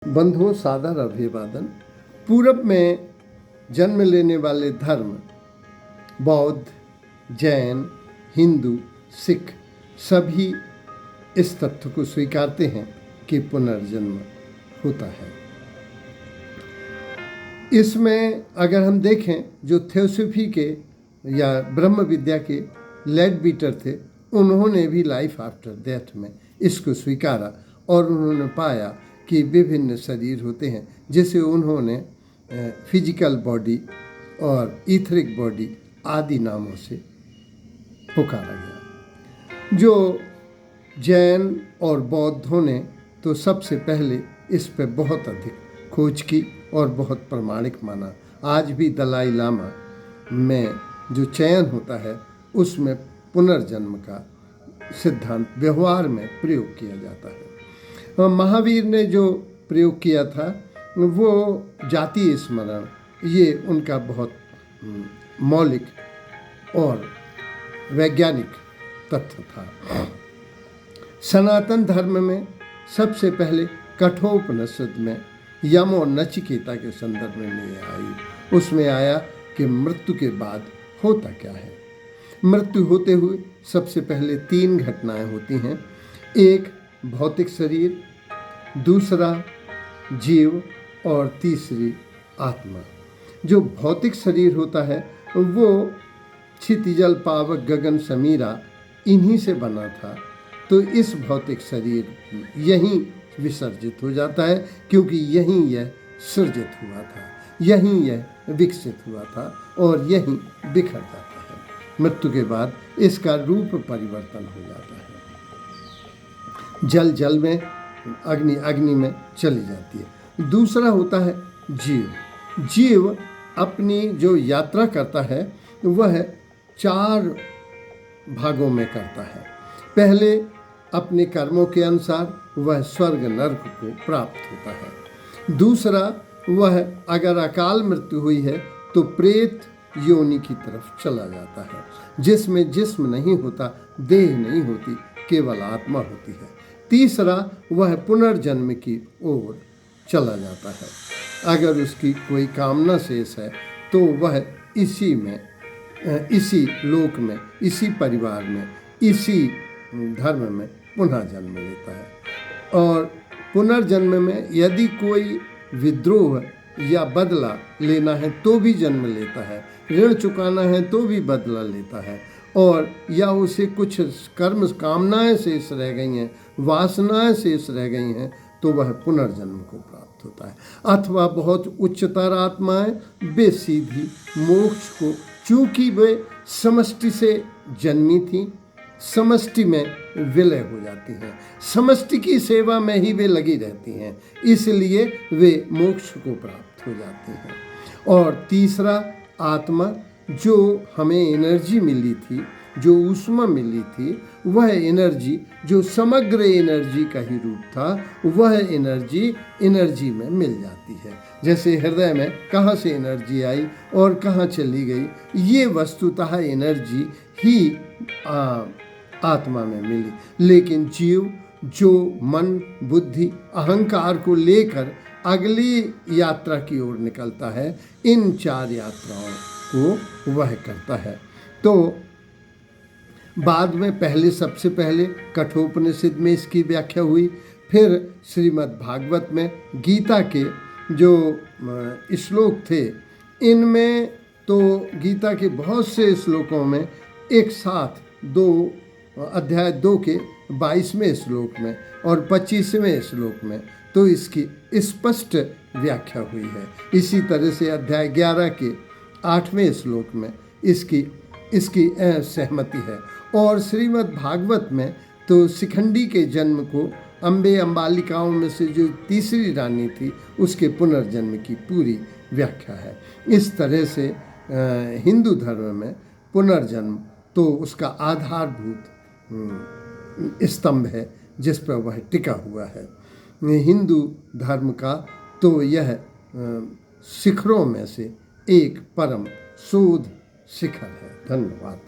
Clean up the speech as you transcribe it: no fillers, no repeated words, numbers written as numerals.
बंधुओं, सादर अभिवादन। पूरब में जन्म लेने वाले धर्म बौद्ध, जैन, हिंदू, सिख सभी इस तथ्य को स्वीकारते हैं कि पुनर्जन्म होता है। इसमें अगर हम देखें, जो थियोसॉफी के या ब्रह्म विद्या के लेडबीटर थे, उन्होंने भी लाइफ आफ्टर डेथ में इसको स्वीकारा और उन्होंने पाया कि विभिन्न शरीर होते हैं, जिसे उन्होंने फिजिकल बॉडी और ईथरिक बॉडी आदि नामों से पुकारा गया। जो जैन और बौद्धों ने तो सबसे पहले इस पर बहुत अधिक खोज की और बहुत प्रमाणिक माना। आज भी दलाई लामा में जो चयन होता है उसमें पुनर्जन्म का सिद्धांत व्यवहार में प्रयोग किया जाता है। महावीर ने जो प्रयोग किया था वो जातीय स्मरण, ये उनका बहुत मौलिक और वैज्ञानिक तथ्य था। सनातन धर्म में सबसे पहले कठोपनिषद में यम और नचिकेता के संदर्भ में आई। उसमें आया कि मृत्यु के बाद होता क्या है। मृत्यु होते हुए सबसे पहले 3 घटनाएं होती हैं। एक भौतिक शरीर, दूसरा जीव और तीसरी आत्मा। जो भौतिक शरीर होता है वो क्षितिजल पावक गगन समीरा इन्हीं से बना था, तो इस भौतिक शरीर यहीं विसर्जित हो जाता है, क्योंकि यहीं यह सृजित हुआ था, यहीं यह विकसित हुआ था और यहीं बिखर जाता है। मृत्यु के बाद इसका रूप परिवर्तन हो जाता है। जल जल में, अग्नि अग्नि में चली जाती है। दूसरा होता है जीव। जीव अपनी जो यात्रा करता है वह 4 भागों में करता है। पहले अपने कर्मों के अनुसार वह स्वर्ग नरक को प्राप्त होता है। दूसरा, वह अगर अकाल मृत्यु हुई है तो प्रेत योनि की तरफ चला जाता है, जिसमें जिस्म नहीं होता, देह नहीं होती, केवल आत्मा होती है। तीसरा, वह पुनर्जन्म की ओर चला जाता है। अगर उसकी कोई कामना शेष है तो वह इसी में, इसी लोक में, इसी परिवार में, इसी धर्म में पुनः जन्म लेता है। और पुनर्जन्म में यदि कोई विद्रोह या बदला लेना है तो भी जन्म लेता है, ऋण चुकाना है तो भी बदला लेता है, और या उसे कुछ कर्म कामनाएं शेष रह गई हैं, वासनाएं शेष रह गई हैं, तो वह पुनर्जन्म को प्राप्त होता है। अथवा बहुत उच्चतर आत्माएं वे सीधी मोक्ष को, चूंकि वे समष्टि से जन्मी थी, समष्टि में विलय हो जाती हैं, समष्टि की सेवा में ही वे लगी रहती हैं, इसलिए वे मोक्ष को प्राप्त हो जाती हैं। और तीसरा, आत्मा, जो हमें एनर्जी मिली थी, जो ऊष्मा मिली थी, वह एनर्जी जो समग्र एनर्जी का ही रूप था, वह एनर्जी में मिल जाती है। जैसे हृदय में कहाँ से एनर्जी आई और कहाँ चली गई, ये वस्तुतः एनर्जी ही आत्मा में मिली। लेकिन जीव जो मन, बुद्धि, अहंकार को लेकर अगली यात्रा की ओर निकलता है, इन 4 यात्राओं को वह करता है। तो बाद में पहले, सबसे पहले कठोपनिषद में इसकी व्याख्या हुई, फिर श्रीमद् भागवत में गीता के जो श्लोक थे, इनमें तो गीता के बहुत से श्लोकों में एक साथ अध्याय 2 के 22वें श्लोक में और 25वें श्लोक में तो इसकी स्पष्ट व्याख्या हुई है। इसी तरह से अध्याय 11 के 8वें श्लोक में इसकी सहमति है। और श्रीमद् भागवत में तो शिखंडी के जन्म को, अम्बे अम्बालिकाओं में से जो तीसरी रानी थी, उसके पुनर्जन्म की पूरी व्याख्या है। इस तरह से हिंदू धर्म में पुनर्जन्म तो उसका आधारभूत स्तंभ है जिस पर वह टिका हुआ है। हिंदू धर्म का तो यह शिखरों में से एक परम शोध शिखर है। धन्यवाद।